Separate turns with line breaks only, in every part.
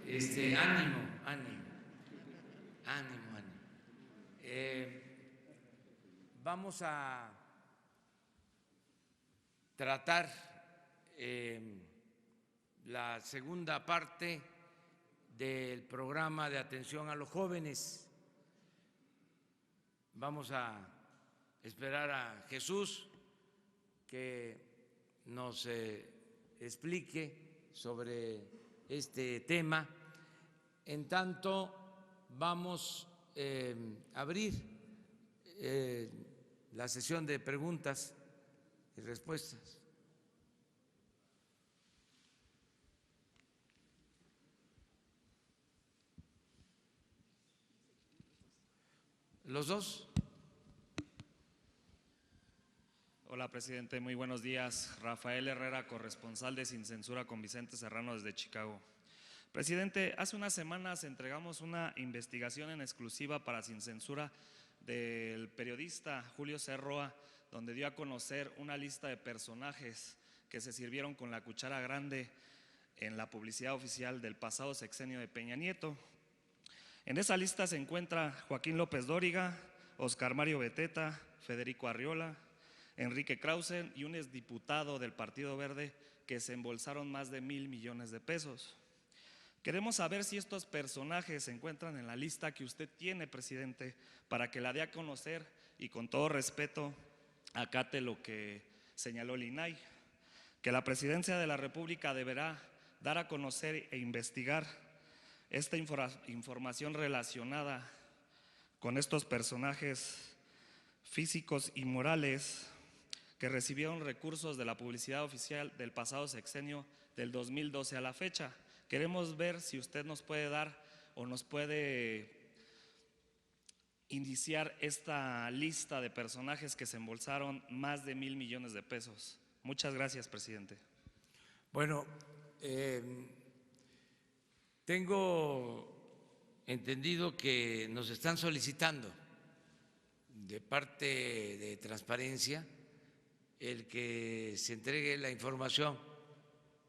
Ánimo, ánimo, ánimo, ánimo. Vamos a tratar la segunda parte del programa de atención a los jóvenes. Vamos a esperar a Jesús que nos explique sobre este tema. En tanto, vamos a abrir la sesión de preguntas y respuestas. ¿Los dos?
Hola, presidente. Muy buenos días. Rafael Herrera, corresponsal de Sin Censura con Vicente Serrano desde Chicago. Presidente, hace unas semanas entregamos una investigación en exclusiva para Sin Censura del periodista Julio Cerroa, donde dio a conocer una lista de personajes que se sirvieron con la cuchara grande en la publicidad oficial del pasado sexenio de Peña Nieto. En esa lista se encuentra Joaquín López Dóriga, Oscar Mario Beteta, Federico Arriola, Enrique Krause y un exdiputado del Partido Verde que se embolsaron más de 1,000 millones de pesos. Queremos saber si estos personajes se encuentran en la lista que usted tiene, presidente, para que la dé a conocer y con todo respeto acate lo que señaló el INAI, que la Presidencia de la República deberá dar a conocer e investigar esta información relacionada con estos personajes físicos y morales que recibieron recursos de la publicidad oficial del pasado sexenio del 2012 a la fecha. Queremos ver si usted nos puede dar o nos puede iniciar esta lista de personajes que se embolsaron más de 1,000 millones de pesos. Muchas gracias, presidente.
Bueno, tengo entendido que nos están solicitando de parte de Transparencia el que se entregue la información.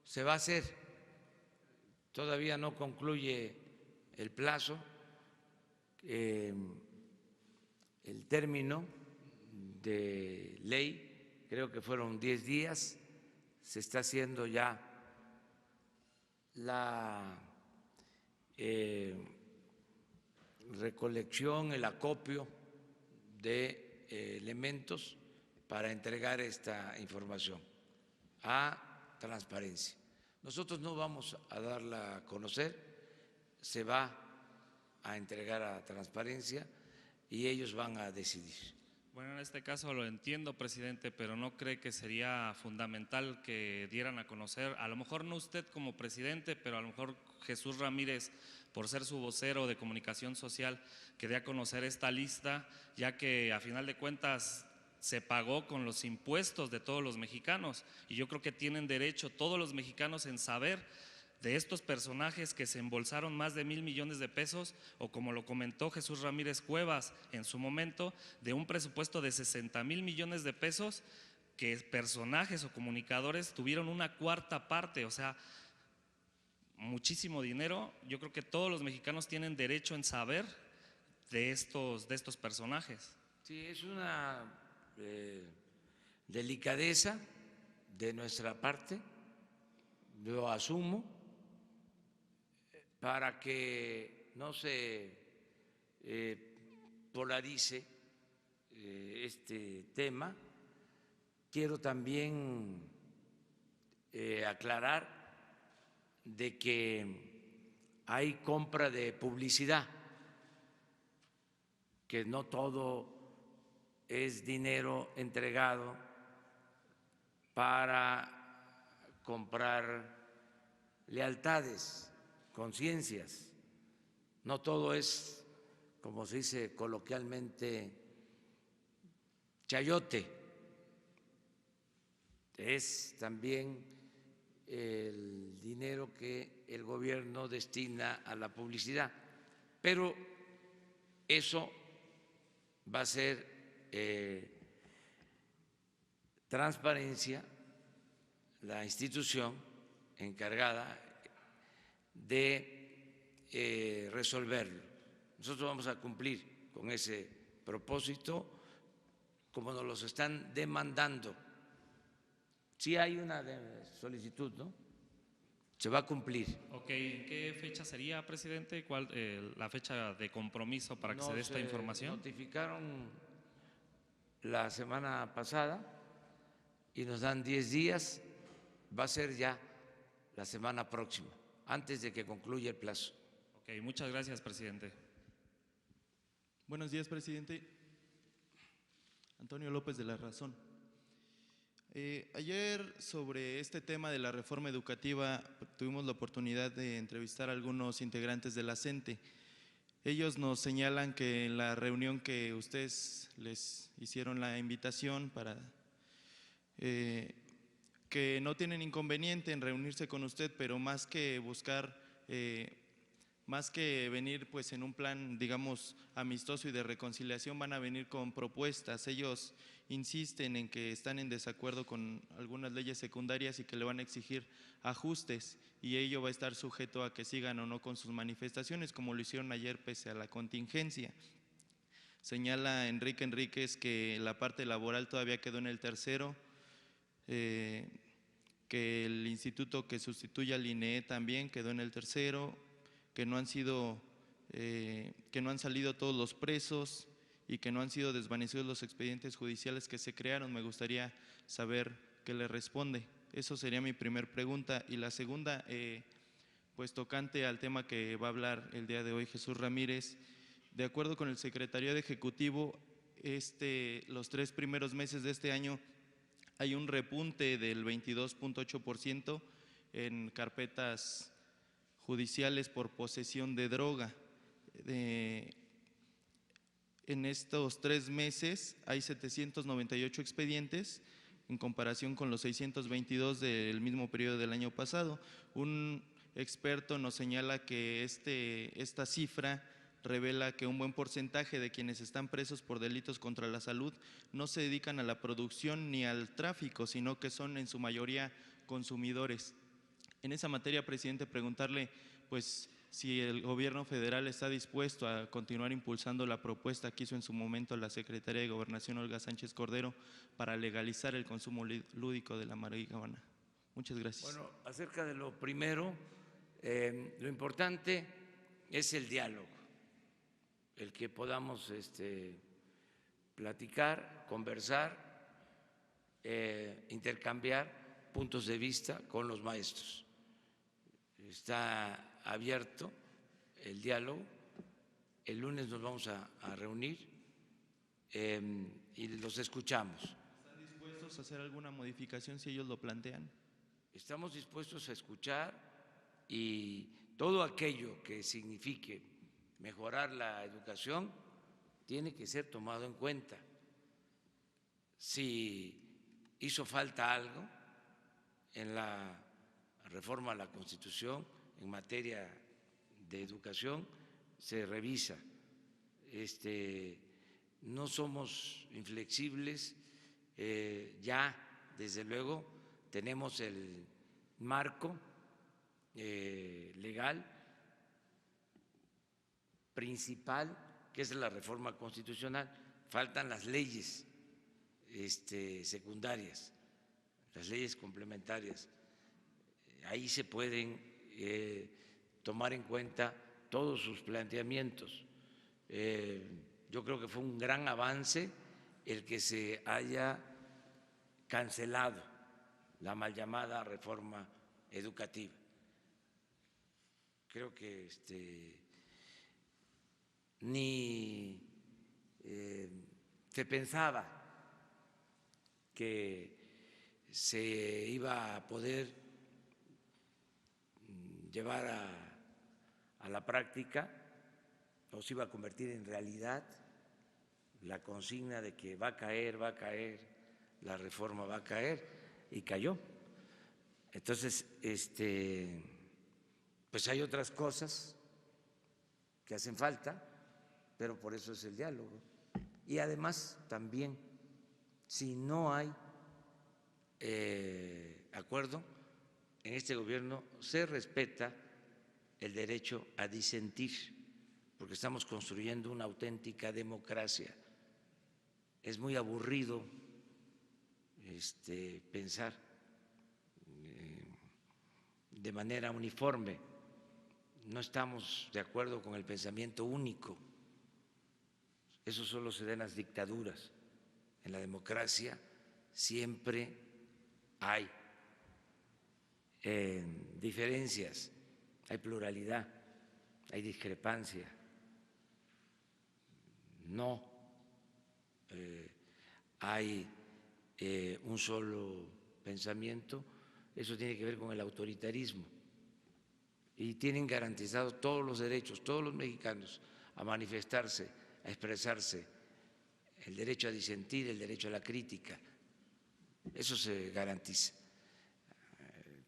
Se va a hacer, todavía no concluye el plazo, el término de ley, creo que fueron 10 días, se está haciendo ya la recolección, el acopio de elementos para entregar esta información a Transparencia. Nosotros no vamos a darla a conocer, se va a entregar a Transparencia y ellos van a decidir.
Bueno, en este caso lo entiendo, presidente, pero ¿no cree que sería fundamental que dieran a conocer, a lo mejor no usted como presidente, pero a lo mejor Jesús Ramírez, por ser su vocero de comunicación social, que dé a conocer esta lista, ya que a final de cuentas se pagó con los impuestos de todos los mexicanos y yo creo que tienen derecho todos los mexicanos en saber de estos personajes que se embolsaron más de 1,000 millones de pesos o, como lo comentó Jesús Ramírez Cuevas en su momento, de un presupuesto de 60,000 millones de pesos que personajes o comunicadores tuvieron una cuarta parte, o sea, muchísimo dinero. Yo creo que todos los mexicanos tienen derecho en saber de estos personajes.
Sí, es una delicadeza de nuestra parte, lo asumo, para que no se polarice este tema. Quiero también aclarar de que hay compra de publicidad, que no todo es dinero entregado para comprar lealtades, conciencias. No todo es, como se dice coloquialmente, chayote. Es también el dinero que el gobierno destina a la publicidad. Pero eso va a ser Transparencia, la institución encargada de resolverlo. Nosotros vamos a cumplir con ese propósito como nos los están demandando. Sí hay una solicitud, ¿no? Se va a cumplir.
Ok, ¿en qué fecha sería, presidente? ¿Cuál la fecha de compromiso para que se dé esta información?
Notificaron la semana pasada y nos dan 10 días. Va a ser ya la semana próxima, antes de que concluya el plazo.
Ok, muchas gracias, presidente.
Buenos días, presidente. Antonio López de La Razón. Ayer sobre este tema de la reforma educativa tuvimos la oportunidad de entrevistar a algunos integrantes de la CENTE. Ellos nos señalan que en la reunión que ustedes les hicieron la invitación para que no tienen inconveniente en reunirse con usted, pero más que buscar, más que venir pues en un plan, digamos, amistoso y de reconciliación, van a venir con propuestas. Ellos insisten en que están en desacuerdo con algunas leyes secundarias y que le van a exigir ajustes, y ello va a estar sujeto a que sigan o no con sus manifestaciones, como lo hicieron ayer pese a la contingencia. Señala Enrique Enríquez que la parte laboral todavía quedó en el tercero, que el instituto que sustituye al INEE también quedó en el tercero, que no han salido todos los presos y que no han sido desvanecidos los expedientes judiciales que se crearon. Me gustaría saber qué le responde. Eso sería mi primer pregunta. Y la segunda, pues tocante al tema que va a hablar el día de hoy Jesús Ramírez, de acuerdo con el Secretariado Ejecutivo, los 3 primeros meses de este año hay un repunte del 22.8% en carpetas judiciales por posesión de droga. En estos 3 meses hay 798 expedientes en comparación con los 622 del mismo periodo del año pasado. Un experto nos señala que esta cifra revela que un buen porcentaje de quienes están presos por delitos contra la salud no se dedican a la producción ni al tráfico, sino que son en su mayoría consumidores. En esa materia, presidente, preguntarle pues si el gobierno federal está dispuesto a continuar impulsando la propuesta que hizo en su momento la secretaria de Gobernación, Olga Sánchez Cordero, para legalizar el consumo lúdico de la marihuana. Muchas gracias.
Bueno, acerca de lo primero, lo importante es el diálogo, el que podamos platicar, conversar, intercambiar puntos de vista con los maestros. Está abierto el diálogo. El lunes nos vamos a reunir y los escuchamos.
¿Están dispuestos a hacer alguna modificación si ellos lo plantean?
Estamos dispuestos a escuchar, y todo aquello que signifique mejorar la educación tiene que ser tomado en cuenta. Si hizo falta algo en la reforma a la Constitución en materia de educación, se revisa. No somos inflexibles, ya desde luego tenemos el marco legal principal, que es la reforma constitucional. Faltan las leyes secundarias, las leyes complementarias. Ahí se pueden tomar en cuenta todos sus planteamientos. Yo creo que fue un gran avance el que se haya cancelado la mal llamada reforma educativa. Creo que ni se pensaba que se iba a poder llevar a la práctica, o se iba a convertir en realidad la consigna de que va a caer, la reforma va a caer, y cayó. Entonces, pues hay otras cosas que hacen falta, pero por eso es el diálogo. Y además también, si no hay acuerdo en este gobierno, se respeta el derecho a disentir, porque estamos construyendo una auténtica democracia. Es muy aburrido pensar de manera uniforme. No estamos de acuerdo con el pensamiento único. Eso solo se da en las dictaduras. En la democracia siempre hay diferencias, hay pluralidad, hay discrepancia. No hay un solo pensamiento. Eso tiene que ver con el autoritarismo. Y tienen garantizados todos los derechos, todos los mexicanos, a manifestarse, a expresarse, el derecho a disentir, el derecho a la crítica. Eso se garantiza.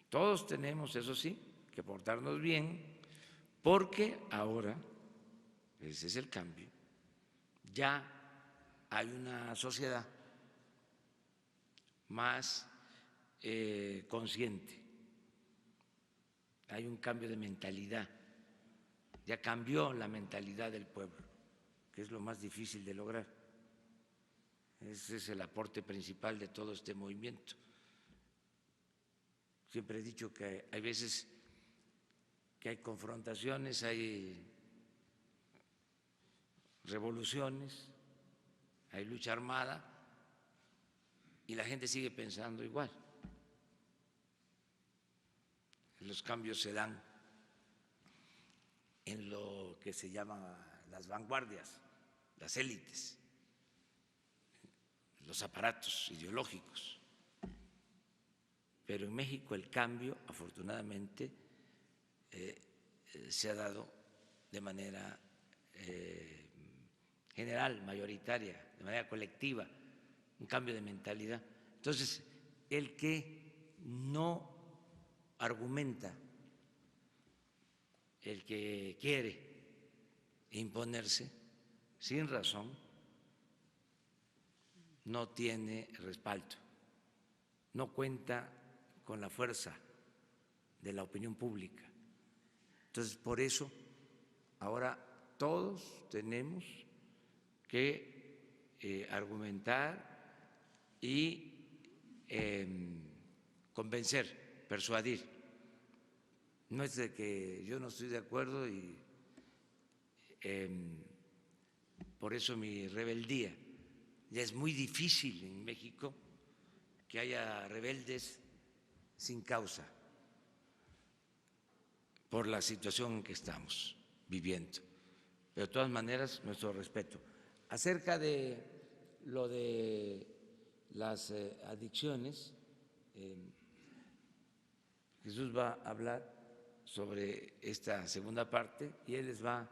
Todos tenemos, eso sí, que portarnos bien, porque ahora, ese es el cambio, ya hay una sociedad más consciente, hay un cambio de mentalidad, ya cambió la mentalidad del pueblo, que es lo más difícil de lograr. Ese es el aporte principal de todo este movimiento. Siempre he dicho que hay veces que hay confrontaciones, hay revoluciones, hay lucha armada y la gente sigue pensando igual. Los cambios se dan en lo que se llama las vanguardias, las élites, los aparatos ideológicos. Pero en México el cambio, afortunadamente, se ha dado de manera general, mayoritaria, de manera colectiva, un cambio de mentalidad. Entonces, el que no argumenta, el que quiere imponerse sin razón, no tiene respaldo, no cuenta con la fuerza de la opinión pública. Entonces, por eso, ahora todos tenemos que argumentar y convencer, persuadir. No es de que yo no estoy de acuerdo y por eso mi rebeldía. Ya es muy difícil en México que haya rebeldes sin causa por la situación en que estamos viviendo. Pero de todas maneras, nuestro respeto. Acerca de lo de las adicciones, Jesús va a hablar sobre esta segunda parte y él les va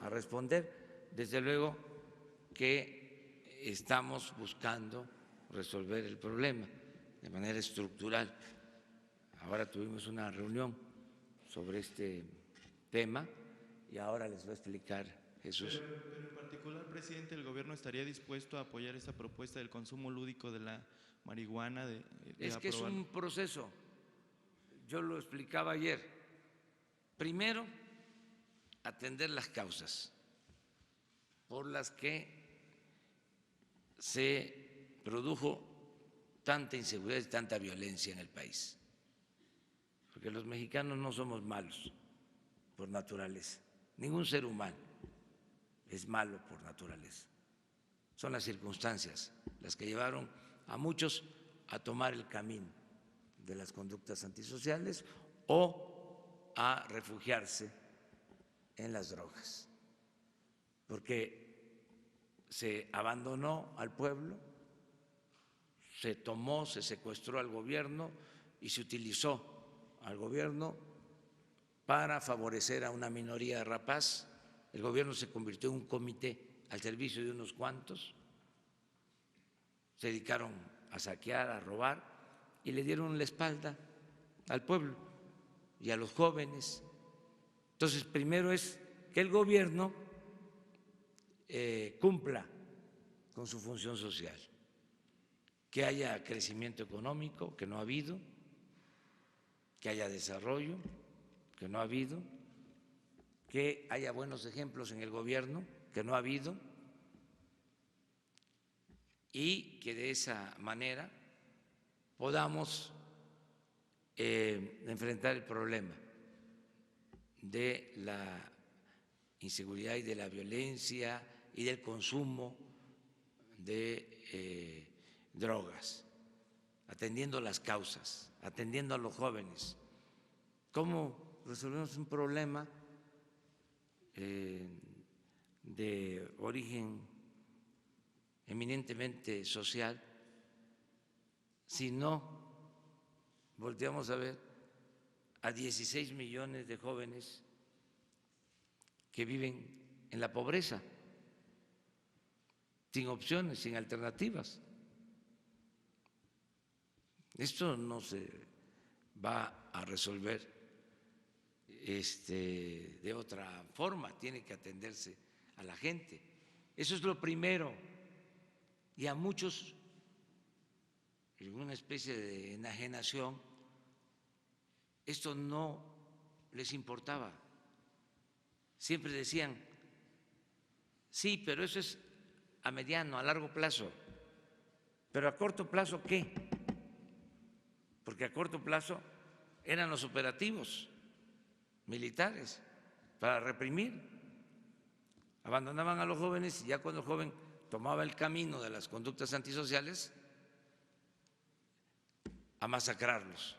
a responder. Desde luego que estamos buscando resolver el problema de manera estructural. Ahora tuvimos una reunión sobre este tema y ahora les va a explicar Jesús.
Pero en particular, presidente, ¿el gobierno estaría dispuesto a apoyar esta propuesta del consumo lúdico de la marihuana?
Es que es un proceso, yo lo explicaba ayer. Primero, atender las causas por las que se produjo tanta inseguridad y tanta violencia en el país. Porque los mexicanos no somos malos por naturaleza. Ningún ser humano es malo por naturaleza. Son las circunstancias las que llevaron a muchos a tomar el camino de las conductas antisociales o a refugiarse en las drogas. Porque se abandonó al pueblo, se tomó, se secuestró al gobierno y se utilizó al gobierno para favorecer a una minoría rapaz. El gobierno se convirtió en un comité al servicio de unos cuantos, se dedicaron a saquear, a robar y le dieron la espalda al pueblo y a los jóvenes. Entonces, primero es que el gobierno cumpla con su función social, que haya crecimiento económico, que no ha habido, que haya desarrollo, que no ha habido, que haya buenos ejemplos en el gobierno, que no ha habido, y que de esa manera podamos enfrentar el problema de la inseguridad y de la violencia y del consumo de drogas, atendiendo las causas, atendiendo a los jóvenes. ¿Cómo resolvemos un problema de origen eminentemente social si no volteamos a ver a 16 millones de jóvenes que viven en la pobreza, sin opciones, sin alternativas? Esto no se va a resolver de otra forma, tiene que atenderse a la gente. Eso es lo primero. Y a muchos, en una especie de enajenación, esto no les importaba. Siempre decían, sí, pero eso es a mediano, a largo plazo. ¿Pero a corto plazo qué? Porque a corto plazo eran los operativos militares para reprimir. Abandonaban a los jóvenes y ya cuando el joven tomaba el camino de las conductas antisociales, a masacrarlos,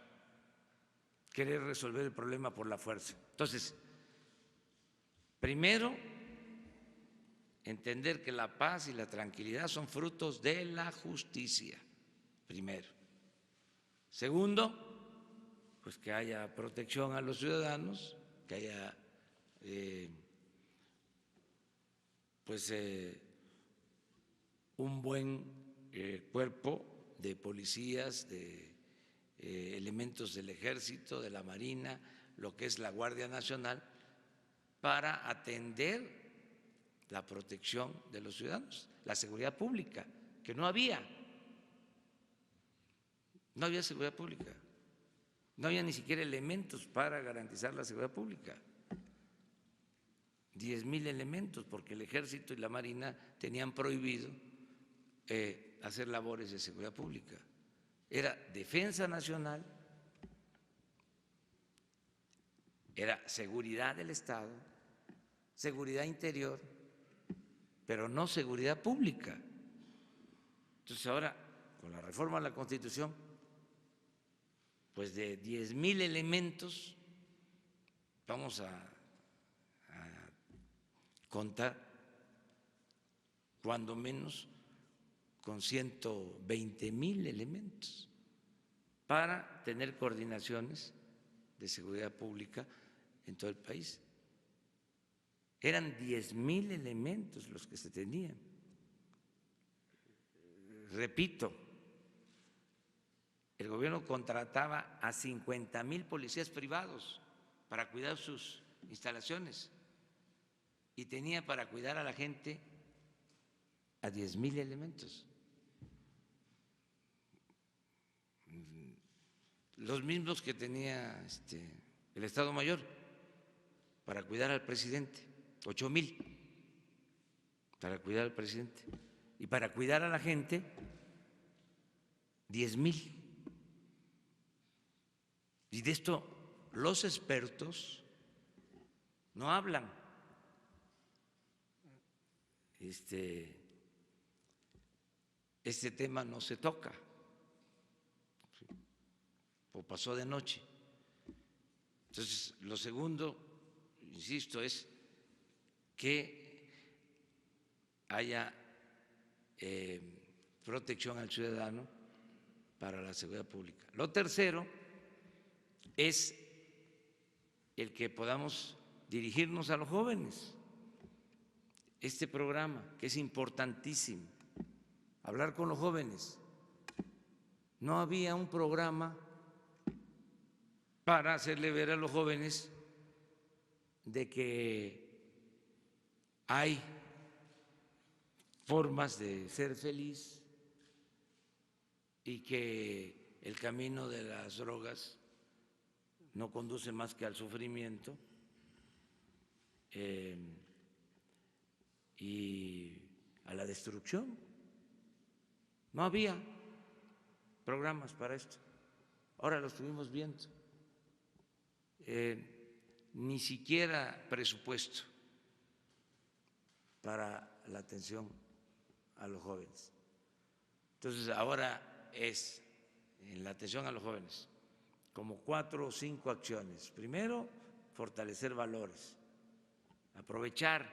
querer resolver el problema por la fuerza. Entonces, primero, entender que la paz y la tranquilidad son frutos de la justicia, primero. Segundo, pues que haya protección a los ciudadanos, que haya un buen cuerpo de policías, de elementos del Ejército, de la Marina, lo que es la Guardia Nacional, para atender la protección de los ciudadanos, la seguridad pública, que no había seguridad pública, no había ni siquiera elementos para garantizar la seguridad pública. 10,000 elementos, porque el Ejército y la Marina tenían prohibido hacer labores de seguridad pública. Era defensa nacional, era seguridad del Estado, seguridad interior, pero no seguridad pública. Entonces ahora, con la reforma a la Constitución, pues de 10,000 elementos vamos a contar cuando menos con 120,000 elementos para tener coordinaciones de seguridad pública en todo el país. Eran 10,000 elementos los que se tenían. Repito, el gobierno contrataba a 50,000 policías privados para cuidar sus instalaciones y tenía para cuidar a la gente a 10,000 elementos. Los mismos que tenía el Estado Mayor para cuidar al presidente, 8,000 para cuidar al presidente, y para cuidar a la gente, 10,000. Y de esto los expertos no hablan. Este tema no se toca, o pasó de noche. Entonces, lo segundo, insisto, es que haya protección al ciudadano para la seguridad pública. Lo tercero es el que podamos dirigirnos a los jóvenes. Este programa, que es importantísimo, hablar con los jóvenes. No había un programa para hacerle ver a los jóvenes de que hay formas de ser feliz y que el camino de las drogas no conduce más que al sufrimiento, y a la destrucción. No había programas para esto. Ahora lo estuvimos viendo. Ni siquiera presupuesto para la atención a los jóvenes. Entonces, ahora es en la atención a los jóvenes como 4 o 5 acciones. Primero, fortalecer valores, aprovechar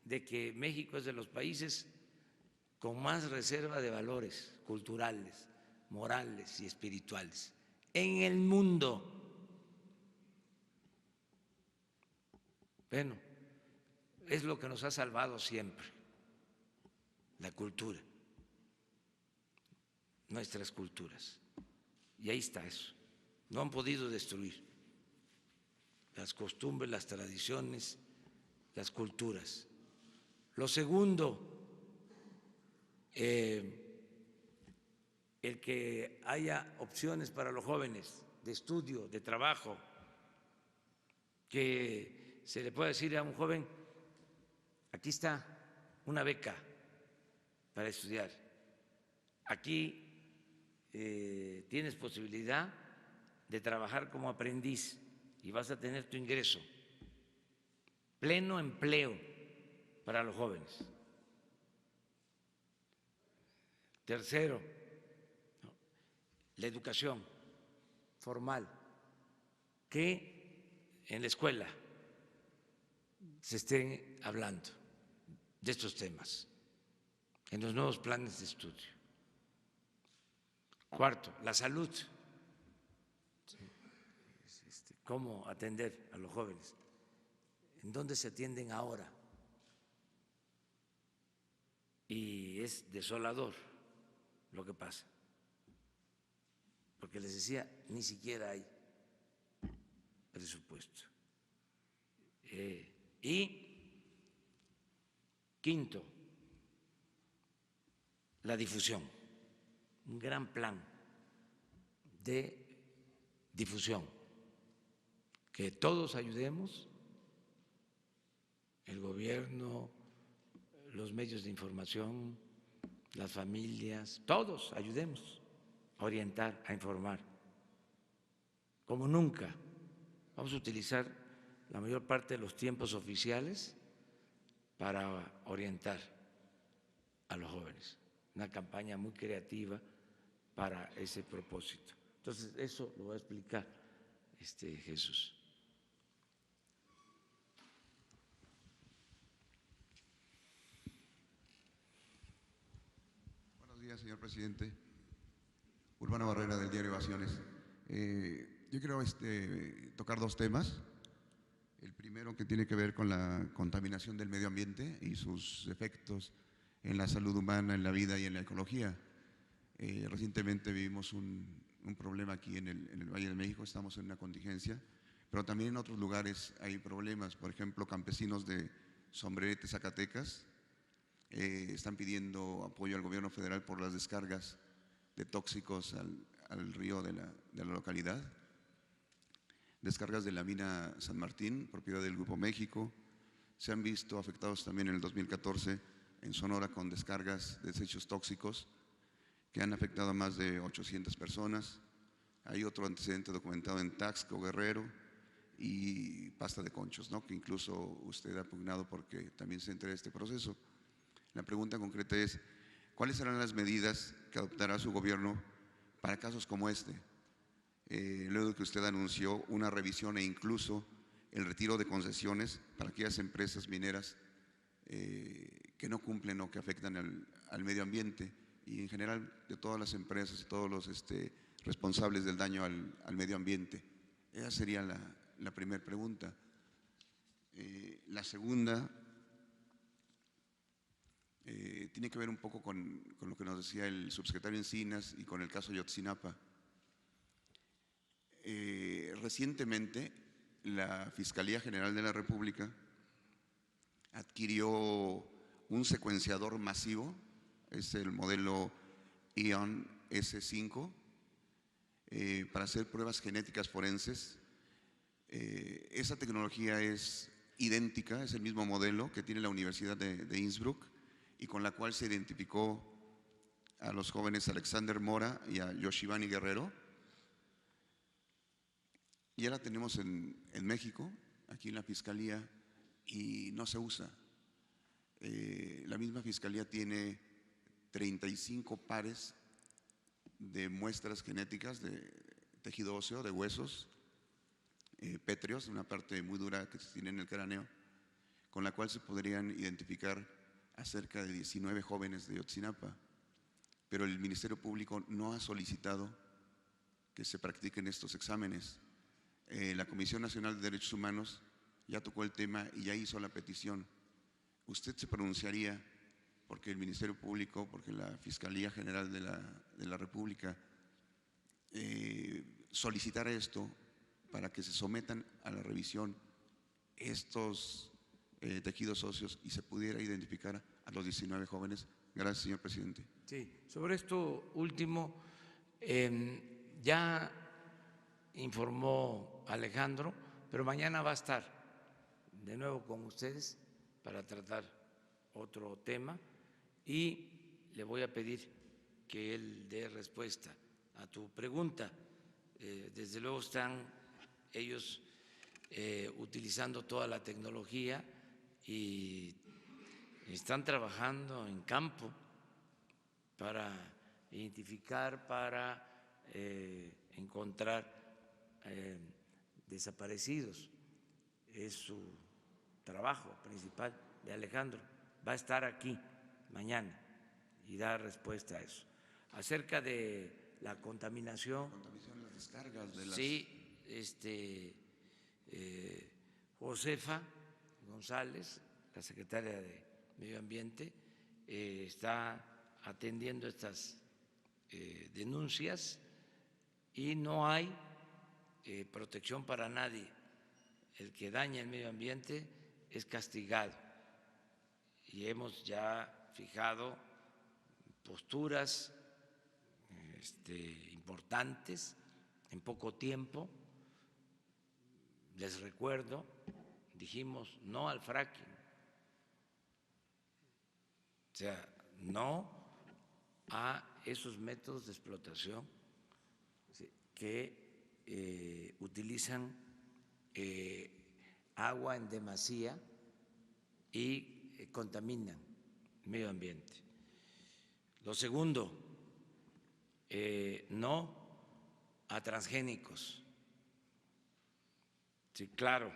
de que México es de los países con más reserva de valores culturales, morales y espirituales en el mundo. Bueno, es lo que nos ha salvado siempre, la cultura, nuestras culturas. Y ahí está eso. No han podido destruir las costumbres, las tradiciones, las culturas. Lo segundo, el que haya opciones para los jóvenes de estudio, de trabajo, que se le pueda decir a un joven, aquí está una beca para estudiar, aquí tienes posibilidad de trabajar como aprendiz y vas a tener tu ingreso, pleno empleo para los jóvenes. Tercero, la educación formal, que en la escuela se estén hablando de estos temas, en los nuevos planes de estudio. Cuarto, la salud, cómo atender a los jóvenes, en dónde se atienden ahora. Y es desolador lo que pasa, porque les decía, ni siquiera hay presupuesto. Y quinto, la difusión, un gran plan de difusión, que todos ayudemos, el gobierno, los medios de información, las familias, todos ayudemos a orientar, a informar, como nunca. Vamos a utilizar la mayor parte de los tiempos oficiales para orientar a los jóvenes. Una campaña muy creativa para ese propósito. Entonces, eso lo va a explicar Jesús.
Buenos días, señor presidente. Urbano Barrera, del diario Ovaciones. Yo quiero tocar 2 temas. El primero, que tiene que ver con la contaminación del medio ambiente y sus efectos en la salud humana, en la vida y en la ecología. Recientemente vivimos un problema aquí en el Valle de México, estamos en una contingencia, pero también en otros lugares hay problemas. Por ejemplo, campesinos de Sombrerete, Zacatecas, están pidiendo apoyo al gobierno federal por las descargas de tóxicos al río de la localidad. Descargas de la mina San Martín, propiedad del Grupo México. Se han visto afectados también en el 2014 en Sonora con descargas de desechos tóxicos que han afectado a más de 800 personas. Hay otro antecedente documentado en Taxco, Guerrero, y Pasta de Conchos, ¿no?, que incluso usted ha pugnado porque también se entere de este proceso. La pregunta concreta es, ¿cuáles serán las medidas que adoptará su gobierno para casos como este? Luego de que usted anunció una revisión e incluso el retiro de concesiones para aquellas empresas mineras que no cumplen o que afectan al medio ambiente, y en general de todas las empresas y todos los responsables del daño al medio ambiente. Esa sería la primera pregunta. La segunda tiene que ver un poco con lo que nos decía el subsecretario Encinas y con el caso Ayotzinapa. Recientemente la Fiscalía General de la República adquirió un secuenciador masivo, es el modelo ION S5, para hacer pruebas genéticas forenses. Esa tecnología es idéntica, es el mismo modelo que tiene la Universidad de Innsbruck y con la cual se identificó a los jóvenes Alexander Mora y a Yoshivani Guerrero. Ya la tenemos en México, aquí en la Fiscalía, y no se usa. La misma Fiscalía tiene 35 pares de muestras genéticas de tejido óseo, de huesos, pétreos, una parte muy dura que se tiene en el cráneo, con la cual se podrían identificar a cerca de 19 jóvenes de Ayotzinapa. Pero el Ministerio Público no ha solicitado que se practiquen estos exámenes. La Comisión Nacional de Derechos Humanos ya tocó el tema y ya hizo la petición. ¿Usted se pronunciaría porque el Ministerio Público, porque la Fiscalía General de la República solicitara esto para que se sometan a la revisión estos tejidos óseos y se pudiera identificar a los 19 jóvenes? Gracias, señor presidente.
Sí, sobre esto último, ya informó Alejandro, pero mañana va a estar de nuevo con ustedes para tratar otro tema y le voy a pedir que él dé respuesta a tu pregunta. Desde luego están ellos utilizando toda la tecnología y están trabajando en campo para identificar, para encontrar desaparecidos. Es su trabajo principal de Alejandro. Va a estar aquí mañana y dar respuesta a eso. Acerca de la contaminación.
Las descargas de las…
Sí, Josefa González, la secretaria de Medio Ambiente, está atendiendo estas denuncias y no hay protección para nadie. El que daña el medio ambiente es castigado y hemos ya fijado posturas importantes en poco tiempo. Les recuerdo, dijimos no al fracking, o sea, no a esos métodos de explotación que utilizan agua en demasía y contaminan el medio ambiente. Lo segundo, no a transgénicos. Sí, claro.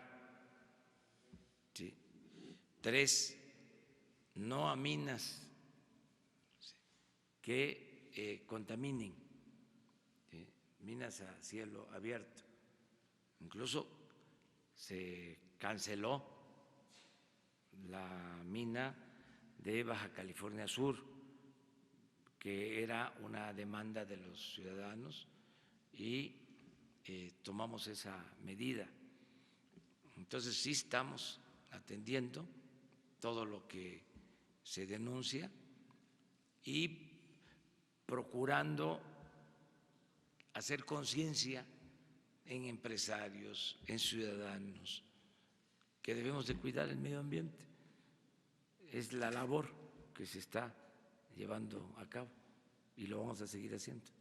Sí. 3, no a minas que contaminen, ¿sí? Minas a cielo abierto. Incluso se canceló la mina de Baja California Sur, que era una demanda de los ciudadanos y tomamos esa medida. Entonces sí estamos atendiendo todo lo que se denuncia y procurando hacer conciencia en empresarios, en ciudadanos, que debemos de cuidar el medio ambiente. Es la labor que se está llevando a cabo y lo vamos a seguir haciendo.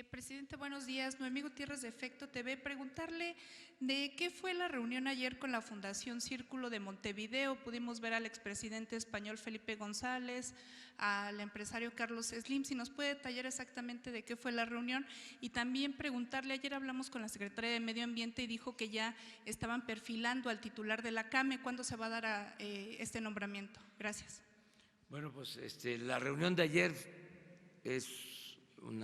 Presidente, buenos días. Noemí Gutiérrez de Efecto TV. Preguntarle de qué fue la reunión ayer con la Fundación Círculo de Montevideo. Pudimos ver al expresidente español Felipe González, al empresario Carlos Slim. Si nos puede detallar exactamente de qué fue la reunión. Y también preguntarle, ayer hablamos con la secretaria de Medio Ambiente y dijo que ya estaban perfilando al titular de la CAME. ¿Cuándo se va a dar este nombramiento? Gracias.
Bueno, pues la reunión de ayer es un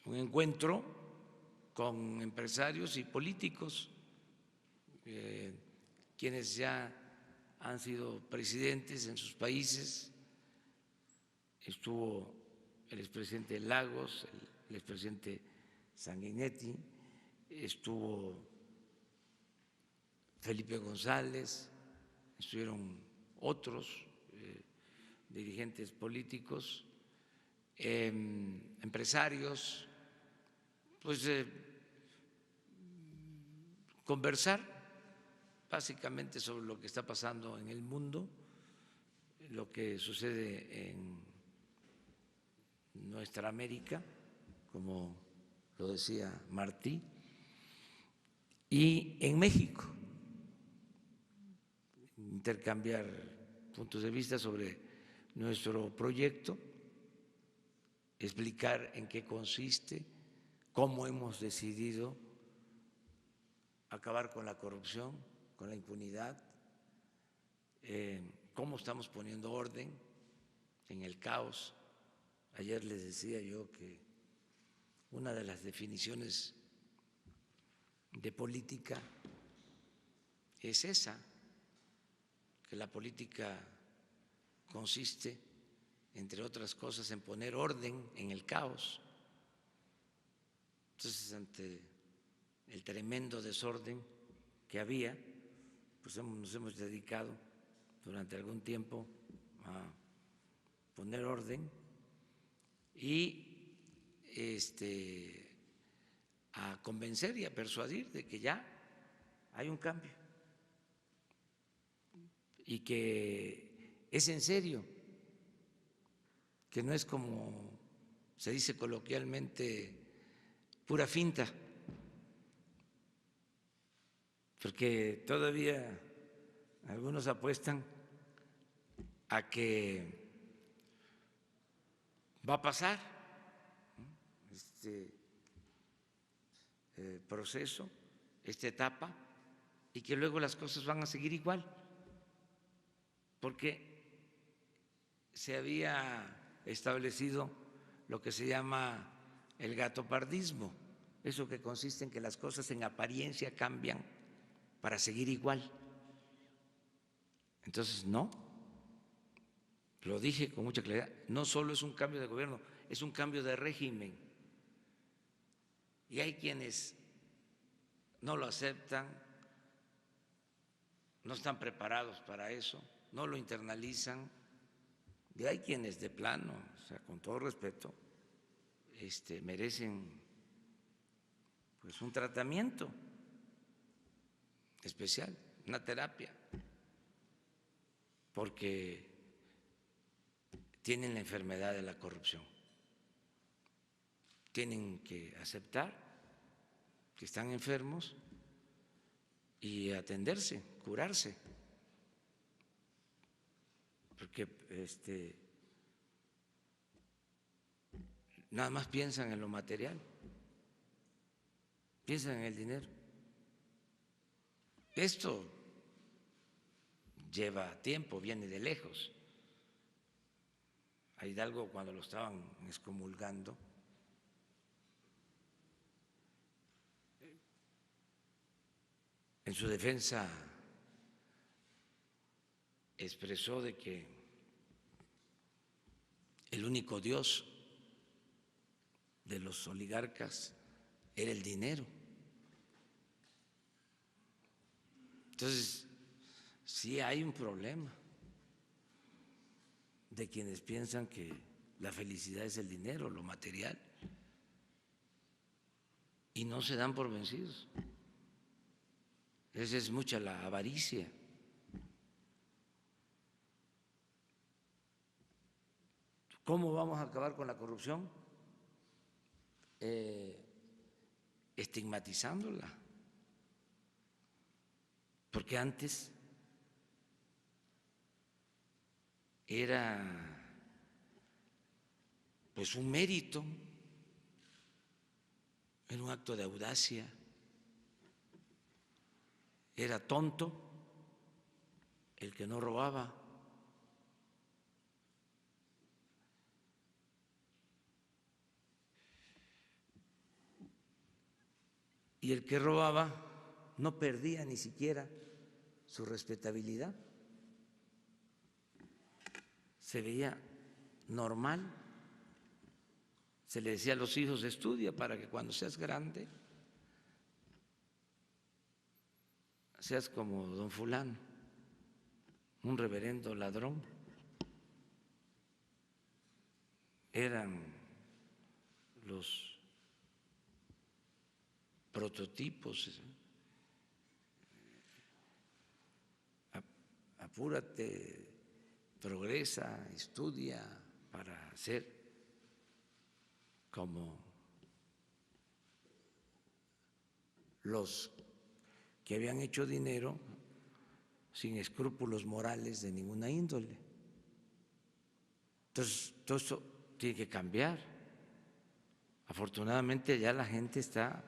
encuentro con empresarios y políticos, quienes ya han sido presidentes en sus países. Estuvo el expresidente Lagos, el expresidente Sanguinetti, estuvo Felipe González, estuvieron otros dirigentes políticos empresarios, pues conversar básicamente sobre lo que está pasando en el mundo, lo que sucede en nuestra América, como lo decía Martí, y en México, intercambiar puntos de vista sobre nuestro proyecto, explicar en qué consiste, cómo hemos decidido acabar con la corrupción, con la impunidad, cómo estamos poniendo orden en el caos. Ayer les decía yo que una de las definiciones de política es esa, que la política consiste, entre otras cosas, en poner orden en el caos. Entonces, ante el tremendo desorden que había, pues nos hemos dedicado durante algún tiempo a poner orden y a convencer y a persuadir de que ya hay un cambio y que es en serio, que no es como se dice coloquialmente pura finta, porque todavía algunos apuestan a que va a pasar este proceso, esta etapa, y que luego las cosas van a seguir igual, porque se había establecido lo que se llama el gatopardismo, eso que consiste en que las cosas en apariencia cambian para seguir igual. Entonces, no, lo dije con mucha claridad, no solo es un cambio de gobierno, es un cambio de régimen. Y hay quienes no lo aceptan, no están preparados para eso, no lo internalizan, y hay quienes de plano, o sea, con todo respeto, merecen pues un tratamiento especial, una terapia, porque tienen la enfermedad de la corrupción. Tienen que aceptar que están enfermos y atenderse, curarse, porque nada más piensan en lo material, piensan en el dinero. Esto lleva tiempo, viene de lejos. A Hidalgo, cuando lo estaban excomulgando, en su defensa expresó de que el único Dios de los oligarcas era el dinero. Entonces, sí hay un problema de quienes piensan que la felicidad es el dinero, lo material, y no se dan por vencidos. Esa es mucha la avaricia. ¿Cómo vamos a acabar con la corrupción? Estigmatizándola. Porque antes era pues un mérito, era un acto de audacia. Era tonto el que no robaba. Y el que robaba no perdía ni siquiera su respetabilidad. Se veía normal. Se le decía a los hijos: estudia para que cuando seas grande seas como don fulano, un reverendo ladrón. eran los prototipos. Apúrate, progresa, estudia para ser como los que habían hecho dinero sin escrúpulos morales de ninguna índole. Entonces, todo esto tiene que cambiar. Afortunadamente ya la gente está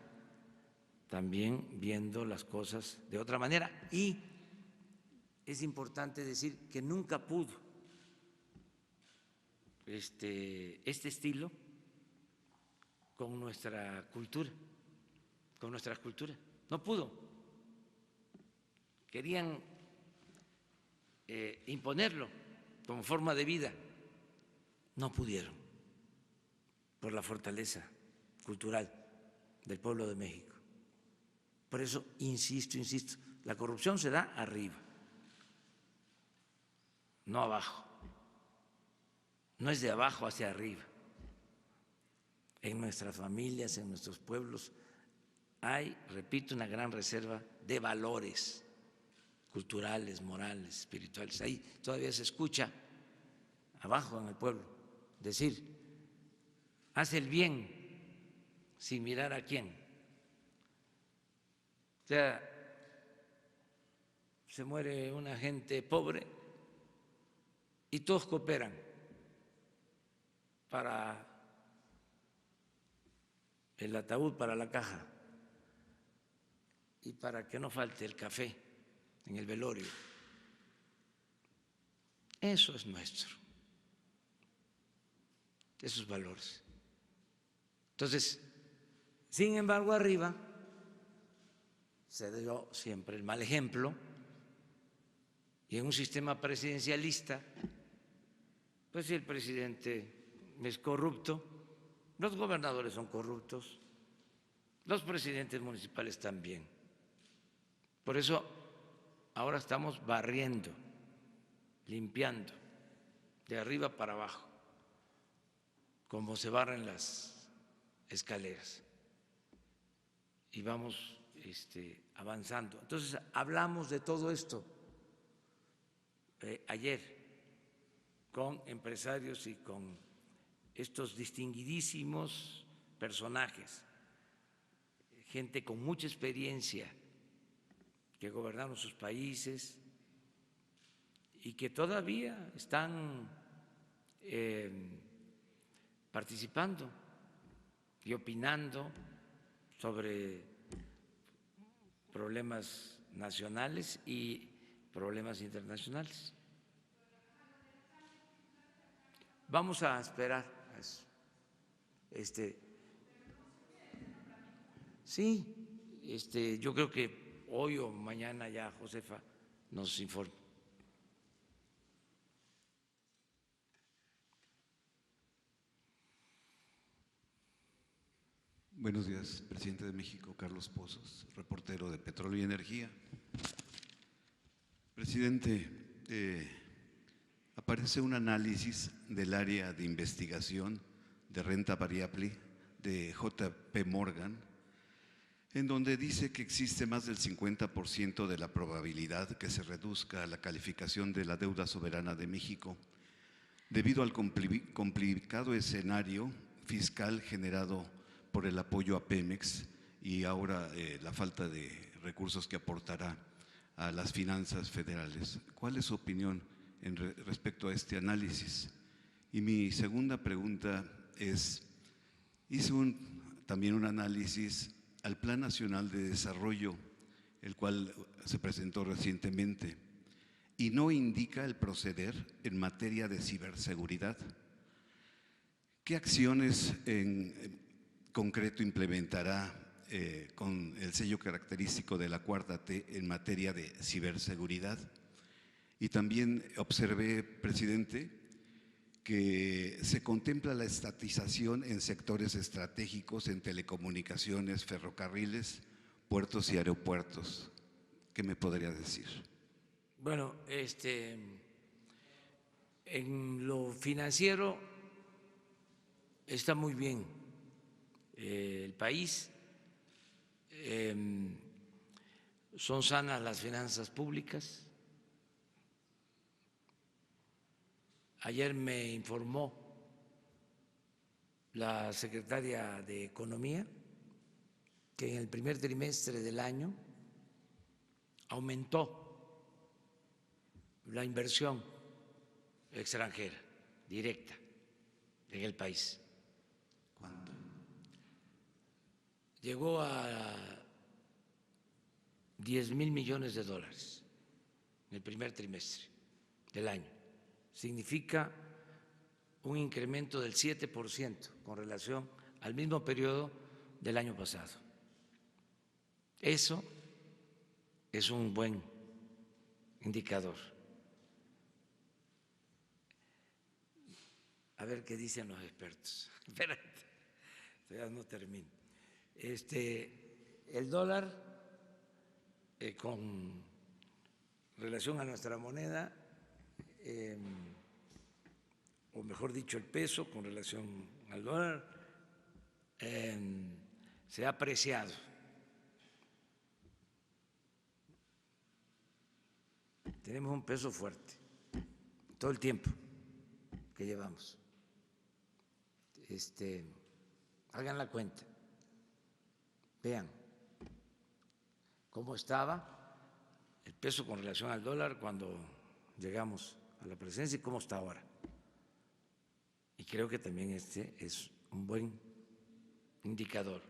también viendo las cosas de otra manera, y es importante decir que nunca pudo este estilo con nuestra cultura, no pudo. Querían imponerlo como forma de vida, no pudieron por la fortaleza cultural del pueblo de México. Por eso insisto, la corrupción se da arriba, no abajo, no es de abajo hacia arriba. En nuestras familias, en nuestros pueblos hay, repito, una gran reserva de valores culturales, morales, espirituales. Ahí todavía se escucha abajo en el pueblo decir: haz el bien sin mirar a quién. O sea, se muere una gente pobre y todos cooperan para el ataúd, para la caja, y para que no falte el café en el velorio. Eso es nuestro, esos valores. Entonces, sin embargo, arriba se dio siempre el mal ejemplo, y en un sistema presidencialista, pues si el presidente es corrupto, los gobernadores son corruptos, los presidentes municipales también. Por eso ahora estamos barriendo, limpiando de arriba para abajo, como se barren las escaleras, y vamos avanzando. Entonces hablamos de todo esto ayer con empresarios y con estos distinguidísimos personajes, gente con mucha experiencia, que gobernaron sus países y que todavía están participando y opinando sobre problemas nacionales y problemas internacionales. Vamos a esperar a eso. Sí, yo creo que hoy o mañana ya Josefa nos informa.
Buenos días, presidente de México, Carlos Pozos, reportero de Petróleo y Energía. Presidente, aparece un análisis del área de investigación de renta variable de JP Morgan, en donde dice que existe más del 50% de la probabilidad que se reduzca la calificación de la deuda soberana de México debido al complicado escenario fiscal generado por el apoyo a Pemex y ahora la falta de recursos que aportará a las finanzas federales. ¿Cuál es su opinión respecto a este análisis? Y mi segunda pregunta es, hice también un análisis al Plan Nacional de Desarrollo, el cual se presentó recientemente, y no indica el proceder en materia de ciberseguridad. ¿Qué acciones en concreto implementará con el sello característico de la Cuarta T en materia de ciberseguridad? Y también observé, presidente, que se contempla la estatización en sectores estratégicos, en telecomunicaciones, ferrocarriles, puertos y aeropuertos. ¿Qué me podría decir?
Bueno, en lo financiero está muy bien el país, son sanas las finanzas públicas. Ayer me informó la secretaria de Economía que en el primer trimestre del año aumentó la inversión extranjera directa en el país.
¿Cuánto?
Llegó a 10,000 millones de dólares en el primer trimestre del año. Significa un incremento del 7% con relación al mismo periodo del año pasado. Eso es un buen indicador. A ver qué dicen los expertos. Espérate, todavía no termino. El dólar, con relación a nuestra moneda, o mejor dicho, el peso con relación al dólar, se ha apreciado. Tenemos un peso fuerte todo el tiempo que llevamos. Hagan la cuenta, vean cómo estaba el peso con relación al dólar cuando llegamos a la presidencia y cómo está ahora. Y creo que también este es un buen indicador.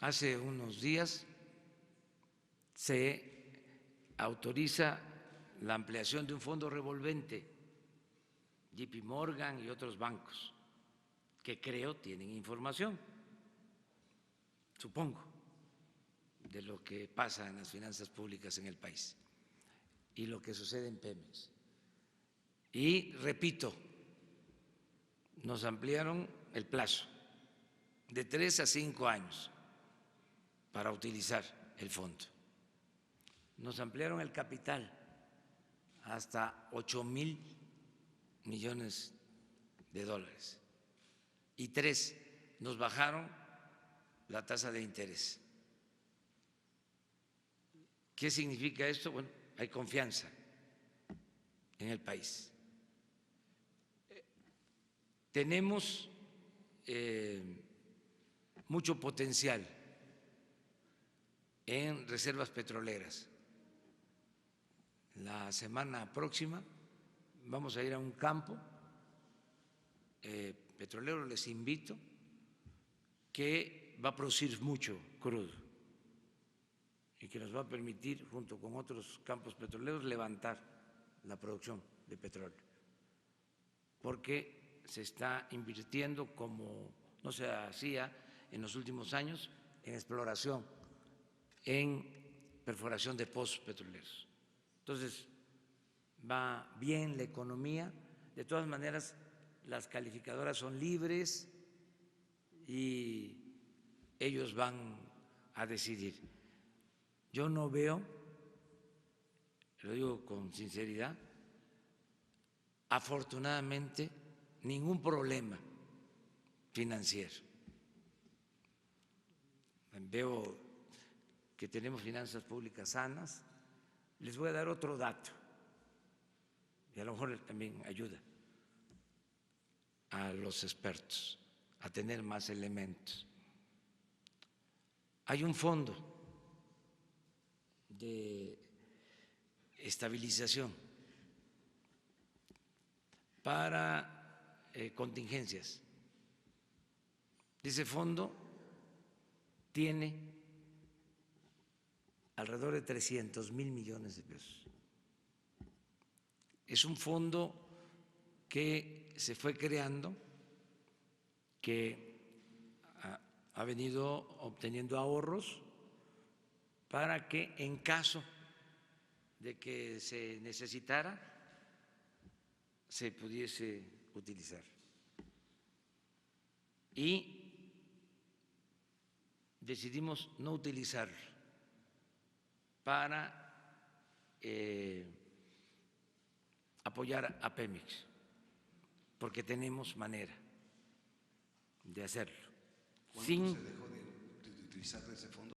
Hace unos días se autoriza la ampliación de un fondo revolvente, JP Morgan y otros bancos, que creo tienen información, supongo, de lo que pasa en las finanzas públicas en el país y lo que sucede en Pemex. Y repito, nos ampliaron el plazo de 3 a 5 años para utilizar el fondo. Nos ampliaron el capital hasta 8,000 millones de dólares. Y 3, nos bajaron la tasa de interés. ¿Qué significa esto? Bueno, hay confianza en el país. Tenemos mucho potencial en reservas petroleras. La semana próxima vamos a ir a un campo petrolero, les invito, que va a producir mucho crudo y que nos va a permitir, junto con otros campos petroleros, levantar la producción de petróleo, porque se está invirtiendo como no se hacía en los últimos años en exploración, en perforación de pozos petroleros. Entonces, va bien la economía. De todas maneras, las calificadoras son libres y ellos van a decidir. Yo no veo, lo digo con sinceridad, afortunadamente, ningún problema financiero. Veo que tenemos finanzas públicas sanas. Les voy a dar otro dato y a lo mejor también ayuda a los expertos a tener más elementos. Hay un fondo de estabilización para contingencias. Ese fondo tiene alrededor de 300,000 millones de pesos. Es un fondo que se fue creando, que ha venido obteniendo ahorros para que en caso de que se necesitara, se pudiese utilizar. Y decidimos no utilizarlo para apoyar a Pemex, porque tenemos manera de hacerlo.
¿Cuánto
Sin
se dejó de utilizar de ese fondo?